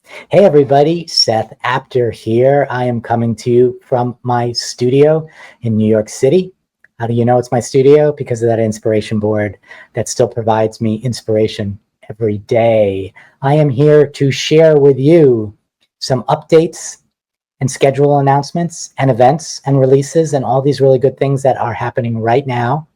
Hey everybody, Seth Apter here. I am coming to you from my studio in New York City. How do you know it's my studio? Because of that inspiration board that still provides me inspiration every day. I am here to share with you some updates and schedule announcements and events and releases and all these really good things that are happening right now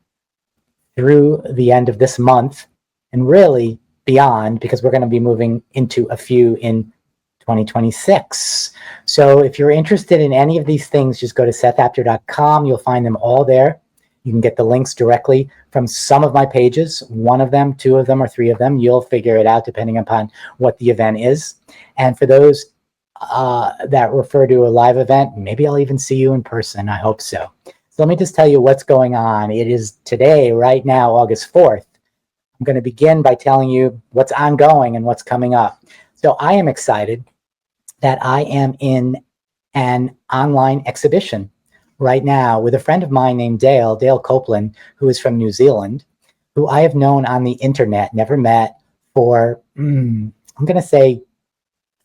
through the end of this month and really beyond, because we're going to be moving into a few in 2026. So if you're interested in any of these things, just go to sethapter.com. You'll find them all there. You can get the links directly from some of my pages, one of them, two of them, or three of them. You'll figure it out depending upon what the event is. And for those that refer to a live event, maybe I'll even see you in person. I hope so. So let me just tell you what's going on. It is today, right now, August 4th. I'm going to begin by telling you what's ongoing and what's coming up. So I am excited that I am in an online exhibition right now with a friend of mine named Dale Copeland, who is from New Zealand, who I have known on the internet, never met, for, I'm going to say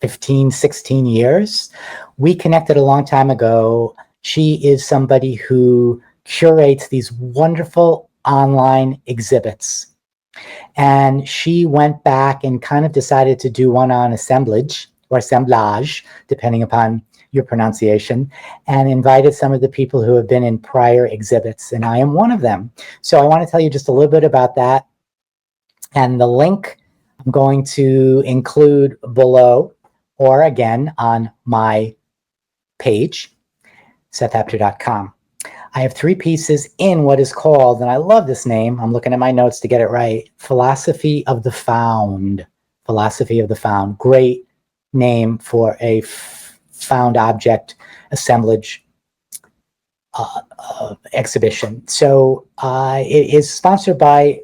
15, 16 years. We connected a long time ago. She is somebody who curates these wonderful online exhibits. And she went back and kind of decided to do one on assemblage, depending upon your pronunciation, and invited some of the people who have been in prior exhibits, and I am one of them. So I want to tell you just a little bit about that. And the link I'm going to include below, or again on my page, sethapter.com. I have three pieces in what is called, and I love this name, I'm looking at my notes to get it right, Philosophy of the Found. Philosophy of the Found. Great name for a found object assemblage exhibition. So it is sponsored by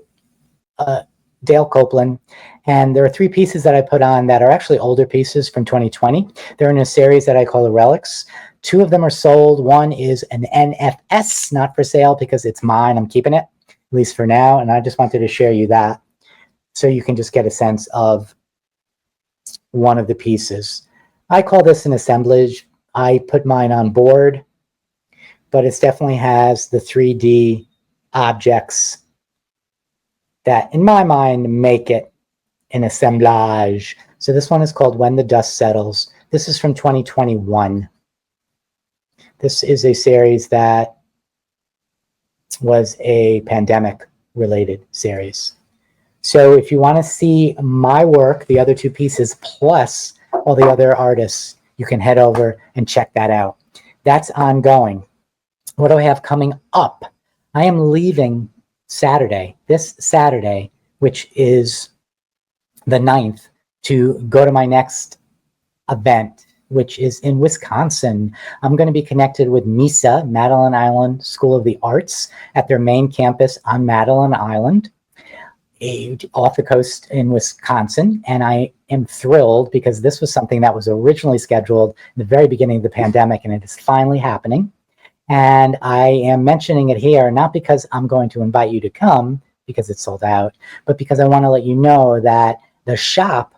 Dale Copeland, and there are three pieces that I put on that are actually older pieces from 2020. They're in a series that I call the Relics. Two of them are sold. One is an NFS, not for sale because it's mine. I'm keeping it, at least for now. And I just wanted to share you that so you can just get a sense of one of the pieces. I call this an assemblage. I put mine on board, but it definitely has the 3D objects that, in my mind, make it an assemblage. So this one is called When the Dust Settles. This is from 2021. This is a series that was a pandemic-related series. So if you want to see my work, the other two pieces, plus all the other artists, you can head over and check that out. That's ongoing. What do I have coming up? I am leaving this Saturday, which is the 9th, to go to my next event, which is in Wisconsin. I'm going to be connected with MISA, Madeline Island School of the Arts, at their main campus on Madeline Island, off the coast in Wisconsin. And I am thrilled because this was something that was originally scheduled in the very beginning of the pandemic, and it is finally happening. And I am mentioning it here, not because I'm going to invite you to come because it's sold out, but because I want to let you know that the shop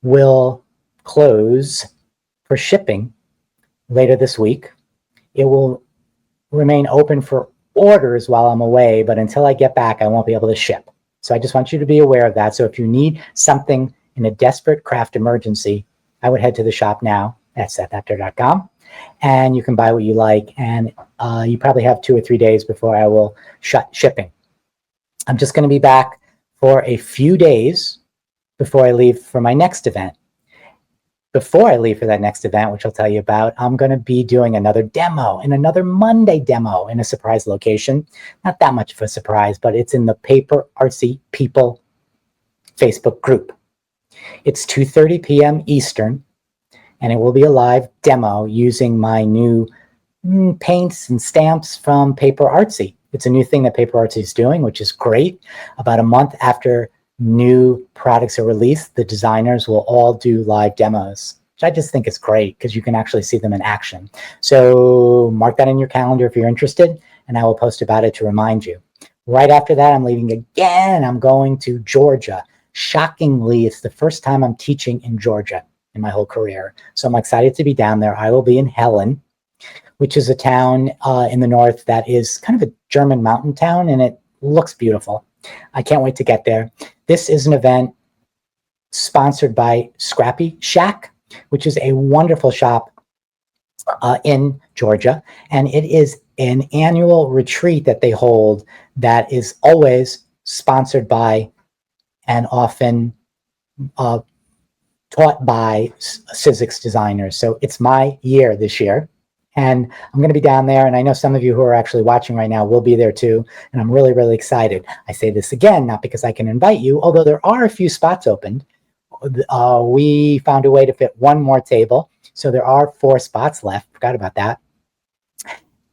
will close for shipping later this week. It will remain open for orders while I'm away, but until I get back, I won't be able to ship. So I just want you to be aware of that. So if you need something in a desperate craft emergency, I would head to the shop now at sethapter.com, and you can buy what you like. And you probably have 2 or 3 days before I will shut shipping. I'm just going to be back for a few days before I leave for my next event. Before I leave for that next event, which I'll tell you about, I'm going to be doing another demo, and another Monday demo in a surprise location. Not that much of a surprise, but it's in the Paper Artsy People Facebook group. It's 2:30 p.m. Eastern, and it will be a live demo using my new paints and stamps from Paper Artsy. It's a new thing that Paper Artsy is doing, which is great. About a month after new products are released, the designers will all do live demos, which I just think is great because you can actually see them in action. So mark that in your calendar if you're interested, and I will post about it to remind you. Right after that, I'm leaving again. I'm going to Georgia. Shockingly, it's the first time I'm teaching in Georgia. in my whole career. So I'm excited to be down there. I will be in Helen, which is a town in the north that is kind of a German mountain town, and it looks beautiful. I can't wait to get there. This is an event sponsored by Scrappy Shack, which is a wonderful shop in Georgia, and it is an annual retreat that they hold that is always sponsored by and often taught by Sizzix designers. So it's my year this year, and I'm going to be down there, and I know some of you who are actually watching right now will be there too, and I'm really, really excited. I say this again, not because I can invite you, although there are a few spots opened. We found a way to fit one more table, so there are 4 spots left. Forgot about that.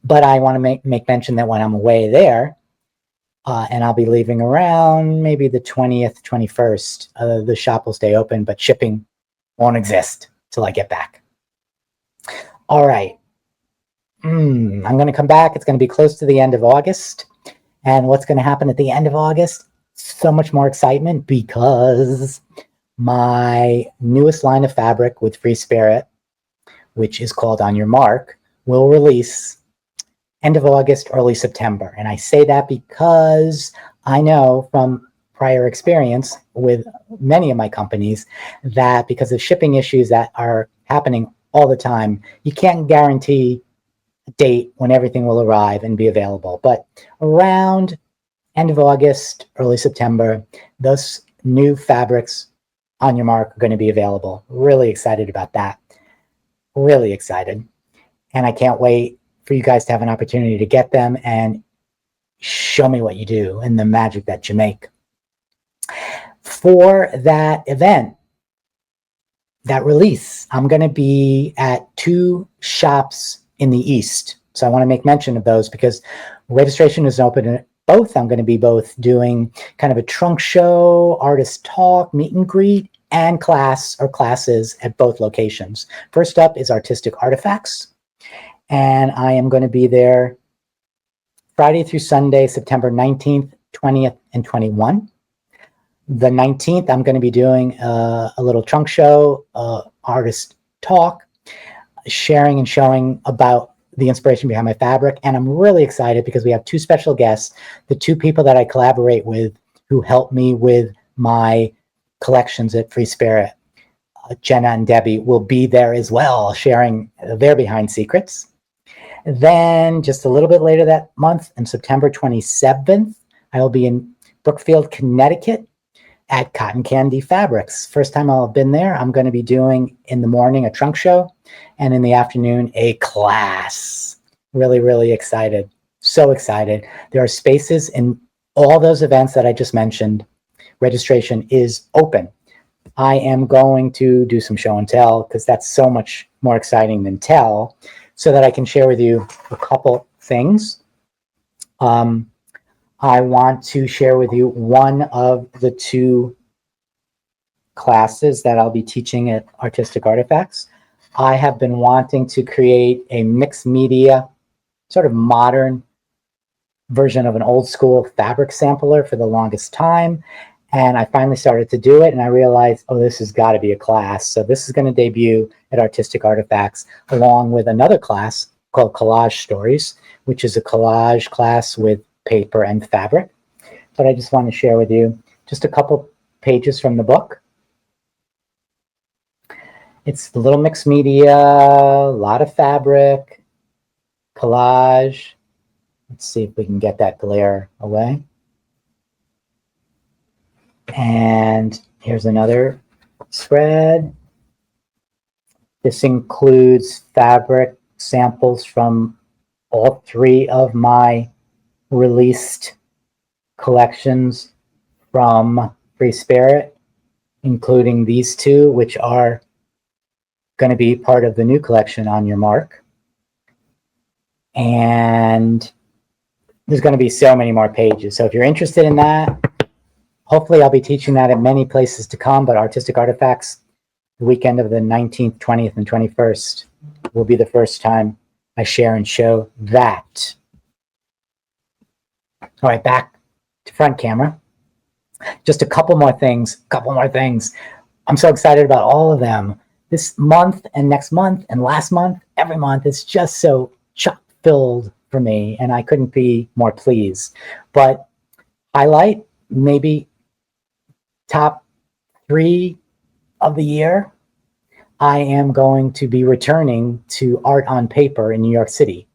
But I want to make mention that when I'm away there, and I'll be leaving around maybe the 20th, 21st, the shop will stay open, but shipping won't exist till I get back. All right. I'm going to come back. It's going to be close to the end of August. And what's going to happen at the end of August? So much more excitement, because my newest line of fabric with Free Spirit, which is called On Your Mark, will release end of August, early September. And I say that because I know from prior experience with many of my companies that because of shipping issues that are happening all the time, you can't guarantee a date when everything will arrive and be available. But around end of August, early September, those new fabrics On Your Mark are going to be available. Really excited about that. Really excited. And I can't wait for you guys to have an opportunity to get them and show me what you do and the magic that you make. For that event, that release, I'm going to be at 2 shops in the East. So I want to make mention of those because registration is open at both. I'm going to be both doing kind of a trunk show, artist talk, meet and greet, and class or classes at both locations. First up is Artistic Artifacts, and I am going to be there Friday through Sunday, September 19th, 20th, and 21. The 19th, I'm going to be doing a little trunk show, artist talk, sharing and showing about the inspiration behind my fabric. And I'm really excited because we have 2 special guests, the 2 people that I collaborate with who help me with my collections at Free Spirit. Jenna and Debbie will be there as well, sharing their behind secrets. Then just a little bit later that month, on September 27th, I will be in Brookfield, Connecticut at Cotton Candy Fabrics. First time I'll have been there. I'm going to be doing in the morning a trunk show and in the afternoon a class. Really, really excited. So excited. There are spaces in all those events that I just mentioned. Registration is open. I am going to do some show and tell because that's so much more exciting than tell, so that I can share with you a couple things. I want to share with you one of the 2 classes that I'll be teaching at Artistic Artifacts. I have been wanting to create a mixed media, sort of modern version of an old school fabric sampler for the longest time. And I finally started to do it, and I realized, oh, this has got to be a class. So this is going to debut at Artistic Artifacts along with another class called Collage Stories, which is a collage class with paper and fabric. But I just want to share with you just a couple pages from the book. It's a little mixed media, a lot of fabric, collage. Let's see if we can get that glare away. And here's another spread. This includes fabric samples from all 3 of my released collections from Free Spirit, including these 2, which are going to be part of the new collection On Your Mark. And there's going to be so many more pages. So if you're interested in that, hopefully I'll be teaching that at many places to come, but Artistic Artifacts, the weekend of the 19th, 20th, and 21st will be the first time I share and show that. All right, back to front camera. Just a couple more things. I'm so excited about all of them. this month and next month and last month, every month, it's just so chock filled for me, and I couldn't be more pleased. But highlight, maybe top 3 of the year, I am going to be returning to Art on Paper in New York City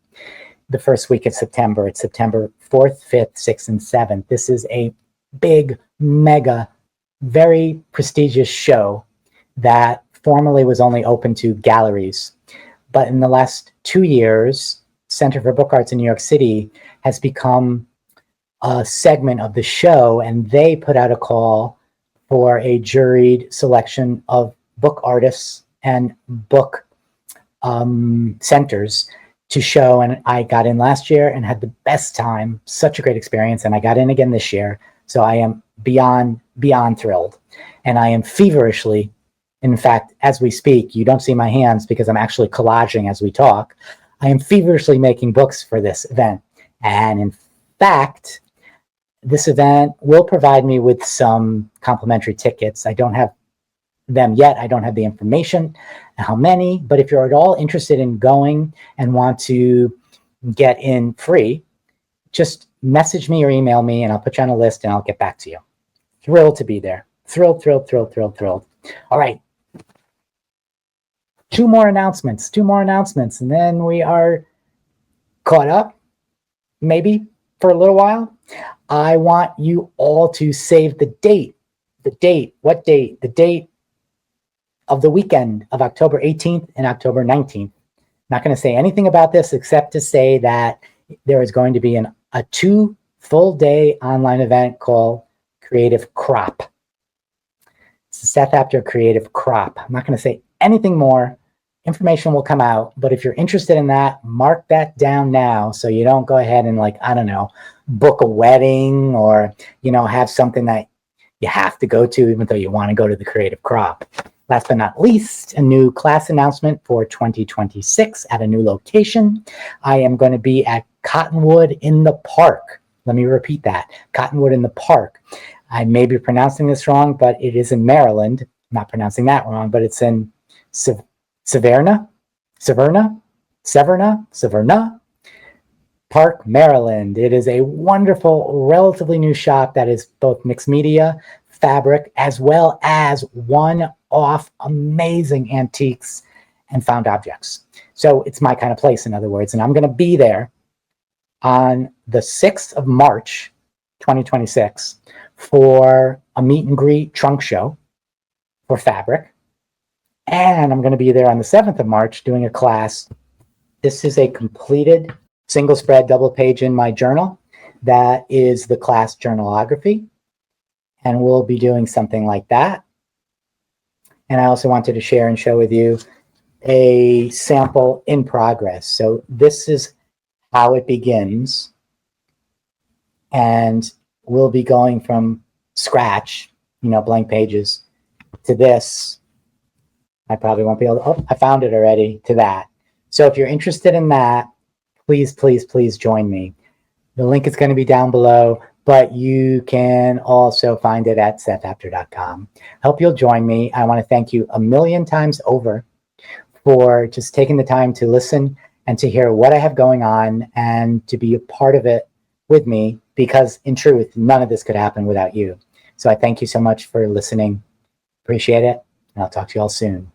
the first week of September. It's September 4th, 5th, 6th, and 7th. This is a big, mega, very prestigious show that formerly was only open to galleries. But in the last 2 years, Center for Book Arts in New York City has become a segment of the show, and they put out a call for a juried selection of book artists and book centers to show. And I got in last year and had the best time, such a great experience. And I got in again this year. So I am beyond thrilled. And I am feverishly, in fact, as we speak, you don't see my hands because I'm actually collaging as we talk. I am feverishly making books for this event. And in fact, this event will provide me with some complimentary tickets. I don't have them yet. I don't have the information, how many, but if you're at all interested in going and want to get in free, just message me or email me and I'll put you on a list and I'll get back to you. Thrilled to be there. Thrilled. All right. 2 more announcements, and then we are caught up, maybe for a little while. I want you all to save the date. What date? The date of the weekend of October 18th and October 19th. Not going to say anything about this except to say that there is going to be a 2 full-day online event called Creative Crop. It's the Seth Apter Creative Crop. I'm not going to say anything more. Information will come out, but if you're interested in that, mark that down now so you don't go ahead and, like, I don't know, book a wedding or, have something that you have to go to even though you want to go to the Creative Crop. Last but not least, a new class announcement for 2026 at a new location. I am going to be at Cottonwood in the Park. Let me repeat that. Cottonwood in the Park. I may be pronouncing this wrong, but it is in Maryland. I'm not pronouncing that wrong, but it's in Severna Park, Maryland. It is a wonderful, relatively new shop that is both mixed media, fabric, as well as one-off amazing antiques and found objects. So it's my kind of place, in other words, and I'm going to be there on the 6th of March, 2026 for a meet and greet trunk show for fabric. And I'm going to be there on the 7th of March doing a class. This is a completed single spread double page in my journal. That is the class journalography. And we'll be doing something like that. And I also wanted to share and show with you a sample in progress. So this is how it begins. And we'll be going from scratch, blank pages, to this. I probably won't be able to, I found it already, to that. So if you're interested in that, please join me. The link is going to be down below, but you can also find it at sethapter.com. Hope you'll join me. I want to thank you a million times over for just taking the time to listen and to hear what I have going on and to be a part of it with me, because in truth, none of this could happen without you. So I thank you so much for listening. Appreciate it, and I'll talk to you all soon.